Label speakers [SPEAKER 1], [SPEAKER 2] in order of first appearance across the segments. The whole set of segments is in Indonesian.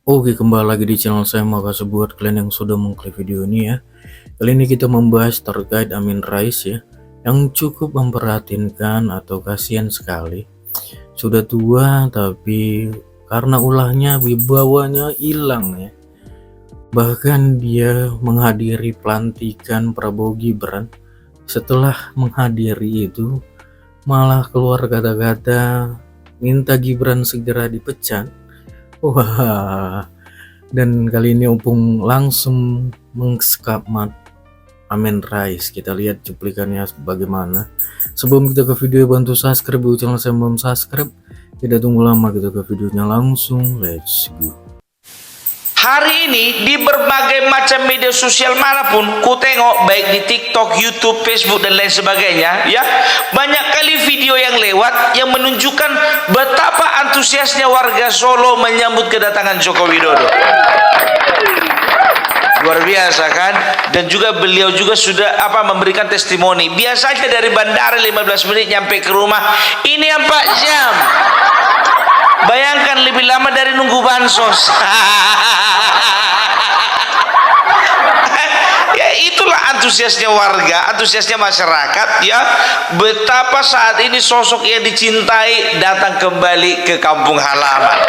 [SPEAKER 1] Oke, kembali lagi di channel saya. Makasih buat kalian yang sudah mengklik video ini ya. Kali ini kita membahas terkait Amin Rais ya, yang cukup memprihatinkan atau kasihan sekali. Sudah tua tapi karena ulahnya wibawanya hilang ya. Bahkan dia menghadiri pelantikan Prabowo Gibran. Setelah menghadiri itu malah keluar kata-kata minta Gibran segera dipecat. Wah, dan kali ini Opung langsung mengskapmat Amin Rais. Kita lihat cuplikannya bagaimana. Sebelum kita ke video, bantu subscribe dulu channel saya, belum subscribe. Tidak tunggu lama, kita ke videonya langsung. Let's go.
[SPEAKER 2] Hari ini di berbagai macam media sosial manapun ku tengok, baik di TikTok, YouTube, Facebook dan lain sebagainya ya, banyak kali video yang lewat yang menunjukkan betapa antusiasnya warga Solo menyambut kedatangan Joko Widodo. Luar biasa kan? Dan juga beliau juga sudah memberikan testimoni. Biasanya dari bandara 15 menit nyampe ke rumah, ini 4 jam. Bayangkan lebih lama dari nunggu bansos. Ya, itulah antusiasnya warga, antusiasnya masyarakat ya. Betapa saat ini sosok yang dicintai datang kembali ke kampung halaman.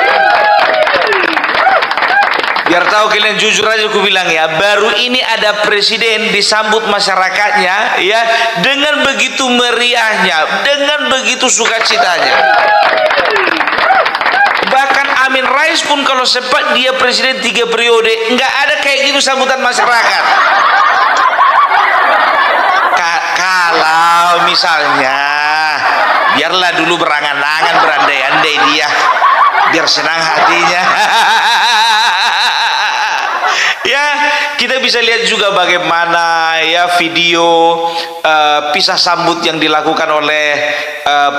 [SPEAKER 2] Biar tahu kalian, jujur aja aku bilang ya, baru ini ada presiden disambut masyarakatnya ya dengan begitu meriahnya, dengan begitu sukacitanya. Bahkan Amin Rais pun kalau sempat dia presiden 3 periode, nggak ada kayak gitu sambutan masyarakat. Kalau misalnya, biarlah dulu berangan-angan, berandai-andai dia, biar senang hatinya. Ya, kita bisa lihat juga bagaimana ya video pisah sambut yang dilakukan oleh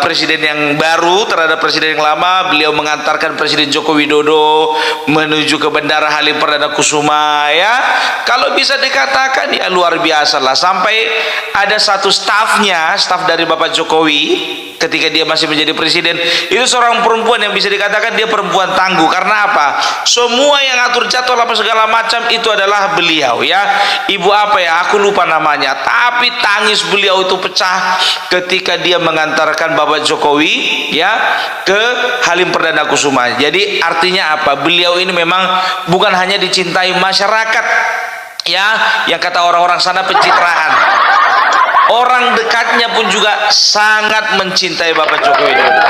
[SPEAKER 2] presiden yang baru terhadap presiden yang lama. Beliau mengantarkan Presiden Joko Widodo menuju ke Bandara Halim Perdana Kusuma ya. Kalau bisa dikatakan ya luar biasa lah, sampai ada satu staf dari Bapak Jokowi ketika dia masih menjadi presiden, itu seorang perempuan yang bisa dikatakan dia perempuan tangguh. Karena apa? Semua yang atur jadwal apa segala macam itu adalah beliau ya. Ibu apa ya, aku lupa namanya, tapi tangis beliau itu pecah ketika dia mengantarkan Bapak Jokowi ya ke Halim Perdana Kusuma. Jadi artinya apa? Beliau ini memang bukan hanya dicintai masyarakat ya, yang kata orang-orang sana pencitraan. Orang dekatnya pun juga sangat mencintai Bapak Joko Widodo.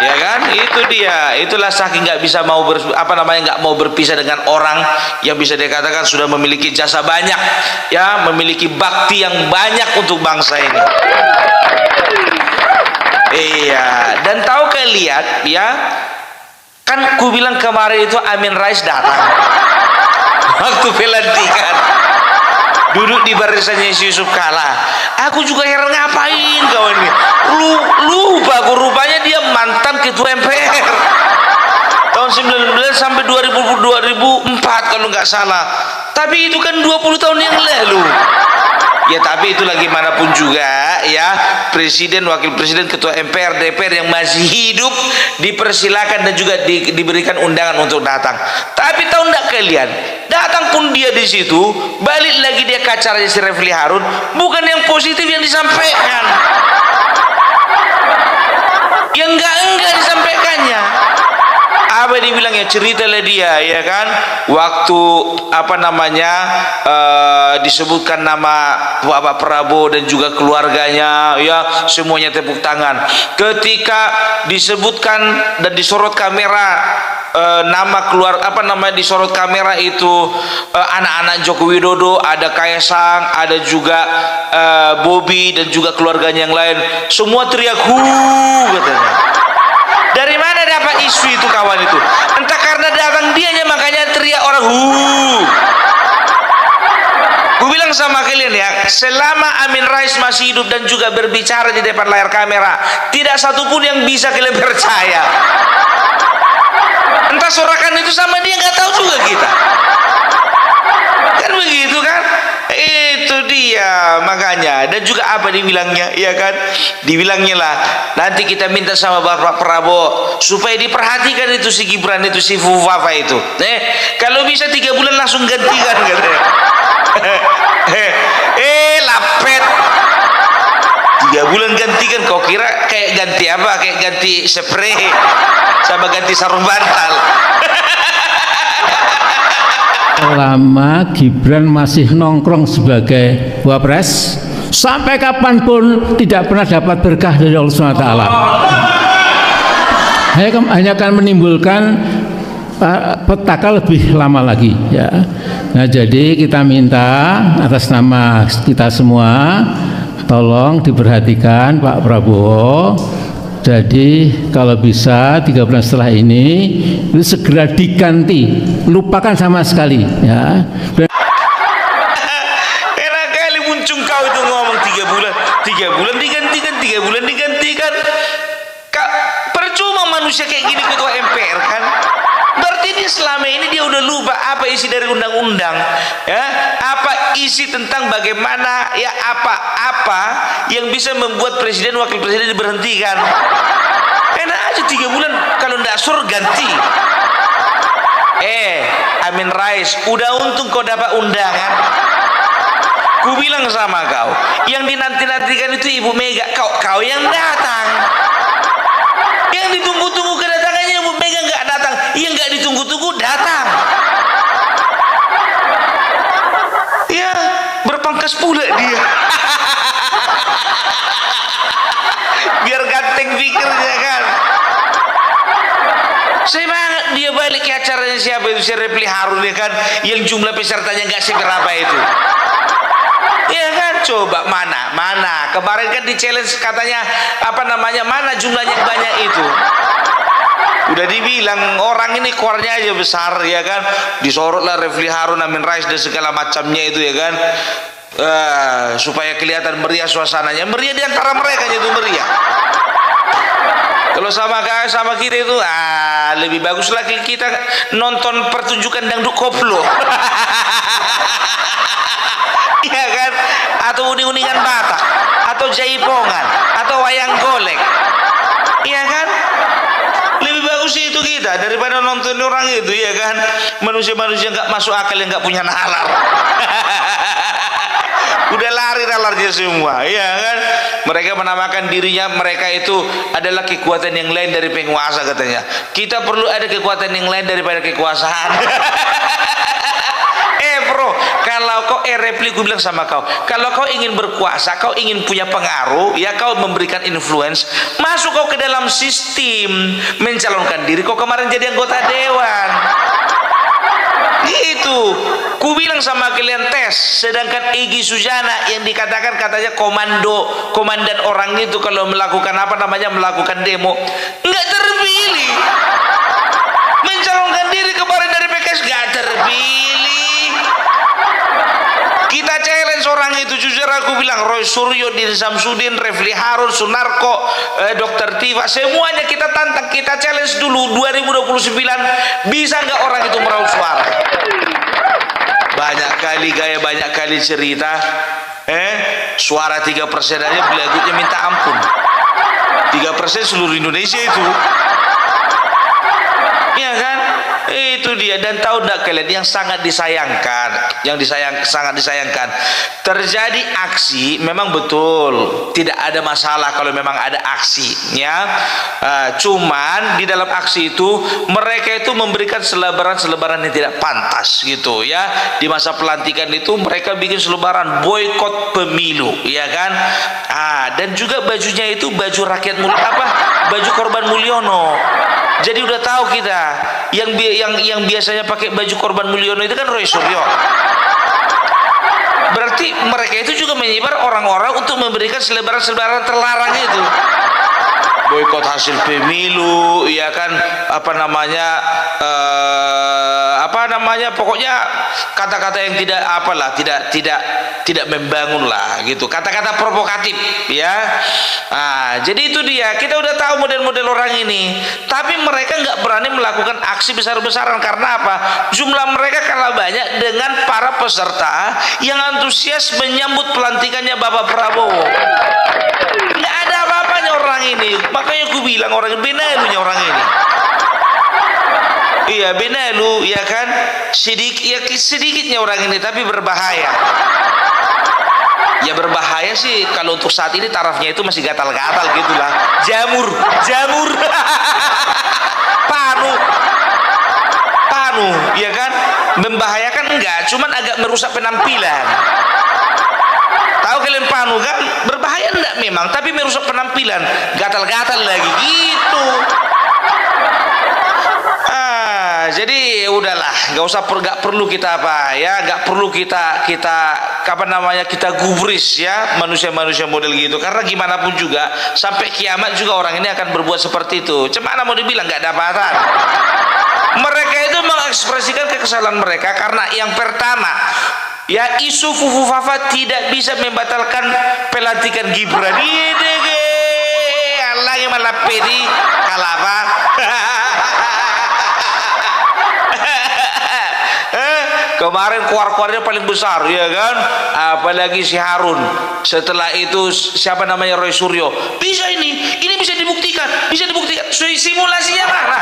[SPEAKER 2] Ya kan? Itu dia. Itulah saking nggak bisa mau nggak mau berpisah dengan orang yang bisa dikatakan sudah memiliki jasa banyak, ya, memiliki bakti yang banyak untuk bangsa ini. Iya. Dan tahu kalian lihat, ya, kan ku bilang kemarin itu Amin Rais datang waktu pelantikan, duduk di barisannya Yusuf Kala. Aku juga heran, ngapain kawan ini? Lupa, rupanya dia mantan ketua MPR tahun 19 sampai 2004 kalau nggak salah. Tapi itu kan 20 tahun yang lalu. Ya, tapi itulah gimana pun juga ya, presiden, wakil presiden, ketua MPR, DPR yang masih hidup dipersilakan dan juga diberikan undangan untuk datang. Tapi tahu enggak kalian, datang pun dia di situ, balik lagi dia ke acaranya si Refli Harun, bukan yang positif yang disampaikan, yang enggak disampaikannya. Apa dibilangnya, ceritalah dia ya kan, waktu disebutkan nama Bapak Prabowo dan juga keluarganya ya, semuanya tepuk tangan. Ketika disebutkan dan disorot kamera disorot kamera itu anak-anak Joko Widodo, ada Kaisang, ada juga Bobby dan juga keluarganya yang lain, semua teriak hu katanya. Dari mana dapat isu itu kawan itu? Entah karena datang dianya makanya teriak orang hu. Gue bilang sama kalian ya, selama Amin Rais masih hidup dan juga berbicara di depan layar kamera, tidak satupun yang bisa kalian percaya. Entah sorakan itu sama dia, nggak tahu juga kita. Kan begitu kan? Itu dia makanya. Dan juga apa dibilangnya, ya kan? Dibilangnya lah, nanti kita minta sama Bapak Prabowo supaya diperhatikan itu si Gibran itu, si Fufafa itu. Kalau bisa 3 bulan langsung gantikan katanya. Lapet. 3 bulan gantikan, kau kira kayak ganti apa? Kayak ganti spray sama ganti sarung bantal.
[SPEAKER 3] Selama Gibran masih nongkrong sebagai wapres, sampai kapanpun tidak pernah dapat berkah dari Allah SWT. Hanya akan menimbulkan petaka lebih lama lagi, ya. Nah, jadi kita minta atas nama kita semua, tolong diperhatikan Pak Prabowo. Jadi kalau bisa 3 bulan setelah ini itu segera diganti, lupakan sama sekali, ya.
[SPEAKER 2] Enak kali muncul kau itu ngomong 3 bulan, 3 bulan digantikan, 3 bulan digantikan. Percuma manusia kayak gini ketua MPR kan? Berarti dia selama ini dia udah lupa apa isi dari undang-undang, ya, apa isi tentang bagaimana, ya, apa yang bisa membuat presiden wakil presiden diberhentikan. Enak aja 3 bulan, kalau ndak sur ganti. Amin Rais, udah untung kau dapat undangan. Ku bilang sama kau, yang dinanti-nantikan itu Ibu Mega, kau yang datang. Yang ditunggu-tunggu kedatangannya Ibu Mega nggak datang, yang nggak ditunggu-tunggu datang. Ya, berpangkas pula dia. Biar ganteng pikirnya kan. Saya banget dia balik ke acaranya siapa itu, si Refli Harun, ya kan, yang jumlah pesertanya nggak seberapa itu. Ya kan, coba mana kemarin kan di challenge katanya mana jumlahnya banyak itu. Udah dibilang orang ini keluarnya aja besar, ya kan, disorotlah Refli Harun, Amin Rais dan segala macamnya itu, ya kan, supaya kelihatan meriah suasananya, meriah di antara mereka itu meriah. Kalau sama kita itu lebih bagus lagi kita nonton pertunjukan dangdut koplo. Iya kan, atau uning-uningan Batak, atau jaipongan, atau wayang golek, iya kan, lebih bagus itu kita daripada nonton orang itu, ya kan, manusia-manusia nggak masuk akal yang nggak punya nalar. Udah lari nalarnya semua, ya kan. Mereka menamakan dirinya mereka itu adalah kekuatan yang lain dari penguasa katanya. Kita perlu ada kekuatan yang lain daripada kekuasaan. Bro, kalau kau Refli, gue bilang sama kau, kalau kau ingin berkuasa, kau ingin punya pengaruh, ya, kau memberikan influence, masuk kau ke dalam sistem, mencalonkan diri kau kemarin jadi anggota dewan. Itu ku bilang sama kalian tes. Sedangkan Egy Sujana yang dikatakan katanya komandan orang itu kalau melakukan melakukan demo nggak terpilih, mencalonkan diri kemarin dari PKS nggak terpilih. Kita challenge orang itu, jujur aku bilang, Roy Suryo, Din Samsudin, Refli Harun, Sunarko, Dr. Tifa, semuanya kita tantang, kita challenge dulu 2029 bisa nggak orang itu meraup suara. Banyak kali gaya, banyak kali cerita, suara 3% aja belagutnya minta ampun. 3% seluruh Indonesia itu, ya kan? Itu dia. Dan tahu enggak kalian yang sangat disayangkan, sangat disayangkan, terjadi aksi, memang betul tidak ada masalah kalau memang ada aksinya, cuman di dalam aksi itu mereka itu memberikan selebaran yang tidak pantas gitu, ya. Di masa pelantikan itu mereka bikin selebaran boykot pemilu, ya kan. Dan juga bajunya itu baju rakyat baju korban Mulyono. Jadi udah tahu kita yang biasanya pakai baju korban Mulyono itu kan Roy Suryo. Berarti mereka itu juga menyebar orang-orang untuk memberikan selebaran-selebaran terlarang itu. Boikot hasil pemilu, ya kan, apa namanya, pokoknya kata-kata yang tidak apalah, tidak membangun lah gitu, kata-kata provokatif ya. Jadi itu dia, kita udah tahu model-model orang ini, tapi mereka nggak berani melakukan aksi besar-besaran. Karena apa? Jumlah mereka kalah banyak dengan para peserta yang antusias menyambut pelantikannya Bapak Prabowo. Nggak ada apa-apanya orang ini, makanya gue bilang orang ini benalunya orang ini. Iya benalu ya kan, sedikitnya orang ini tapi berbahaya. Ya berbahaya sih kalau untuk saat ini tarafnya itu masih gatal-gatal gitulah. Jamur panu ya kan, membahayakan enggak, cuman agak merusak penampilan. Tahu kalian panu kan, berbahaya enggak memang, tapi merusak penampilan, gatal-gatal lagi gitu. Jadi udahlah, nggak perlu kita apa ya, nggak perlu kita apa namanya, kita gubris ya manusia-manusia model gitu. Karena gimana pun juga sampai kiamat juga orang ini akan berbuat seperti itu. Cemana mau dibilang nggak dapatan. Mereka itu mengekspresikan kekesalan mereka karena yang pertama ya, isu Fufu Fafa tidak bisa membatalkan pelantikan Gibran. Ini Allah yang malah pedi kalapa. Kemarin keluar-keluarnya paling besar ya kan, apalagi si Harun. Setelah itu siapa namanya, Roy Suryo. Ini bisa dibuktikan. Simulasinya mana?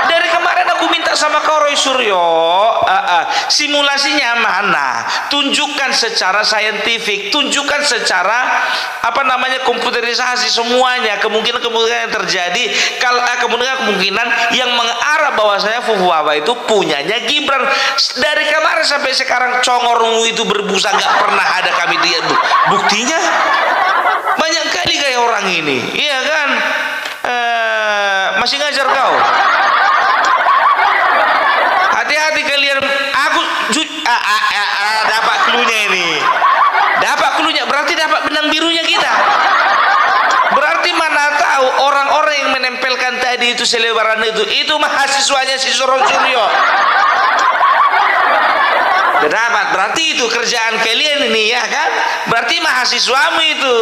[SPEAKER 2] Dari kemarin aku minta sama kau Roy Suryo, simulasinya mana? Tunjukkan secara saintifik, tunjukkan secara apa namanya, komputerisasi semuanya, kemungkinan yang terjadi, kalau kemungkinan yang mengarah bahwasanya Fufu Fafa itu punyanya Gibran. Dari kemarin sampai sekarang congormu itu berbusa, nggak pernah ada kami lihat buktinya. Banyak kali kayak orang ini, iya kan? Masih ngajar kau. Hati-hati kalian. Aku dapat cluenya ini. Dapat cluenya, berarti dapat benang birunya kita. Berarti mana tahu orang-orang yang menempelkan tadi itu selebaran itu mahasiswanya si Suryo. Dapat, berarti itu kerjaan kalian ini ya kan? Berarti mahasiswamu itu.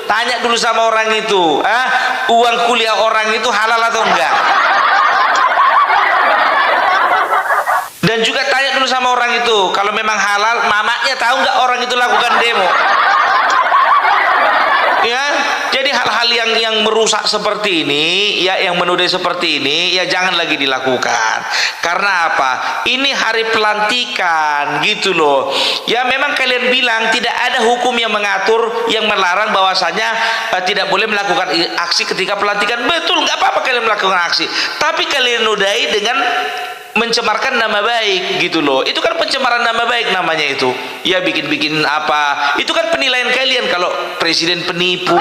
[SPEAKER 2] Tanya dulu sama orang itu, uang kuliah orang itu halal atau enggak? Dan juga tanya dulu sama orang itu, kalau memang halal, mamanya tahu nggak orang itu lakukan demo? Ya, jadi hal-hal yang merusak seperti ini, ya, yang menodai seperti ini, ya jangan lagi dilakukan. Karena apa? Ini hari pelantikan, gitu loh. Ya memang kalian bilang tidak ada hukum yang mengatur, yang melarang bahwasanya tidak boleh melakukan aksi ketika pelantikan. Betul, nggak apa-apa kalian melakukan aksi. Tapi kalian nodai dengan mencemarkan nama baik, gitu loh. Itu kan pencemaran nama baik namanya itu. Ya bikin-bikin apa? Itu kan penilaian kalian kalau presiden penipu,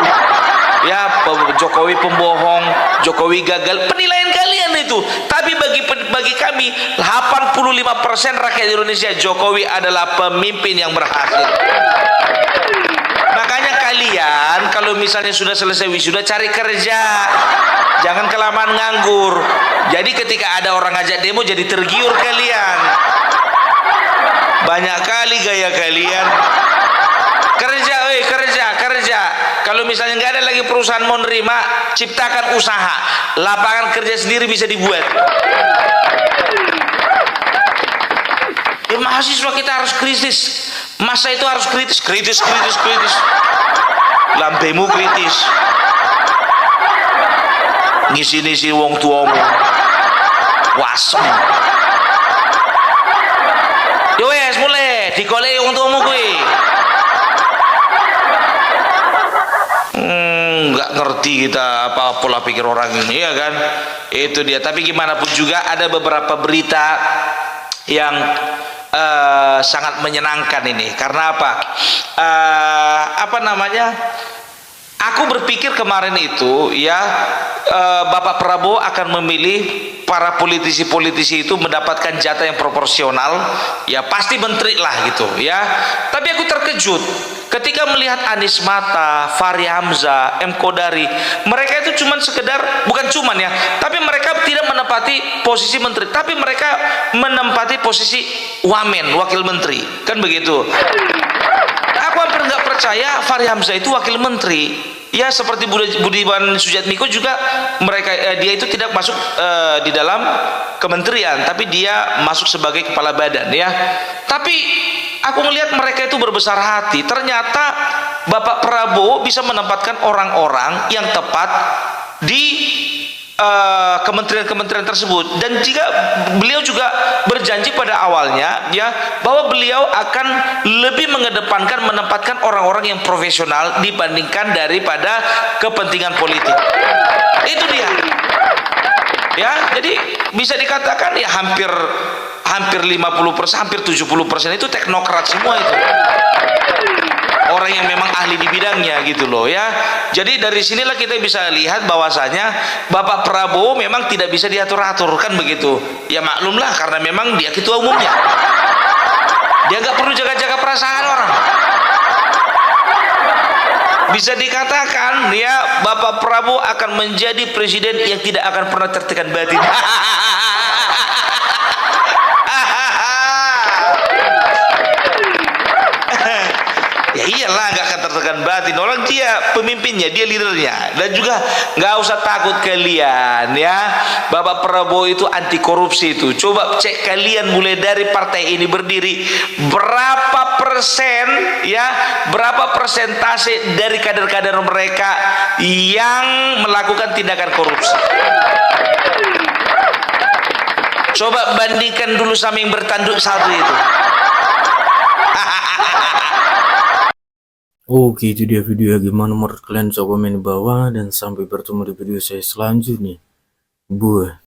[SPEAKER 2] ya Jokowi pembohong, Jokowi gagal, penilaian kalian itu. Tapi bagi kami 85% rakyat Indonesia, Jokowi adalah pemimpin yang berhasil. Makanya kalian kalau misalnya sudah selesai wisuda, cari kerja, jangan kelamaan nganggur. Jadi ketika ada orang ngajak demo jadi tergiur kalian. Banyak kali gaya kalian. Kerja. Kalau misalnya nggak ada lagi perusahaan mau nerima, ciptakan usaha, lapangan kerja sendiri bisa dibuat. Ya, mahasiswa kita harus kritis, masa itu harus kritis. Lambemu kritis, ngisi wong tuamu, wasem. Yo wes mulai digoleki wong tuamu kuwi. Nggak ngerti kita apa pola pikir orang ini, ya kan? Itu dia. Tapi gimana pun juga ada beberapa berita yang sangat menyenangkan ini. Karena apa? Apa namanya? Aku berpikir kemarin itu ya, Bapak Prabowo akan memilih para politisi-politisi itu mendapatkan jatah yang proporsional, ya pasti menteri lah gitu ya. Tapi aku terkejut ketika melihat Anies Mata, Fahri Hamzah, M Kodari, mereka itu bukan cuman ya, tapi mereka tidak menempati posisi menteri, tapi mereka menempati posisi wamen, wakil menteri, kan begitu. Aku hampir nggak percaya Fahri Hamzah itu wakil menteri. Ya seperti Budiman Sujatmiko juga, dia itu tidak masuk di dalam kementerian, tapi dia masuk sebagai kepala badan ya. Tapi aku melihat mereka itu berbesar hati. Ternyata Bapak Prabowo bisa menempatkan orang-orang yang tepat di kementerian-kementerian tersebut, dan jika beliau juga berjanji pada awalnya ya bahwa beliau akan lebih mengedepankan menempatkan orang-orang yang profesional dibandingkan daripada kepentingan politik. Itu dia ya. Jadi bisa dikatakan ya hampir 50%, hampir 70% itu teknokrat semua itu, orang yang memang ahli di bidangnya gitu loh ya. Jadi dari sinilah kita bisa lihat bahwasanya Bapak Prabowo memang tidak bisa diatur-atur, kan begitu ya. Maklumlah karena memang dia ketua umumnya, dia nggak perlu jaga-jaga perasaan orang. Bisa dikatakan ya Bapak Prabowo akan menjadi presiden yang tidak akan pernah tertekan batin. Ya iyalah, nggak akan tertekan batin. Orang dia pemimpinnya, dia leadernya. Dan juga nggak usah takut kalian ya, Bapak Prabowo itu anti korupsi itu. Coba cek kalian mulai dari partai ini berdiri, berapa persen ya, berapa persentase dari kader-kader mereka yang melakukan tindakan korupsi. Coba bandingkan dulu sama yang bertanduk satu itu.
[SPEAKER 1] Oke, itu dia video. Gimana menurut kalian? Coba komen di bawah, dan sampai bertemu di video saya selanjutnya. Buah.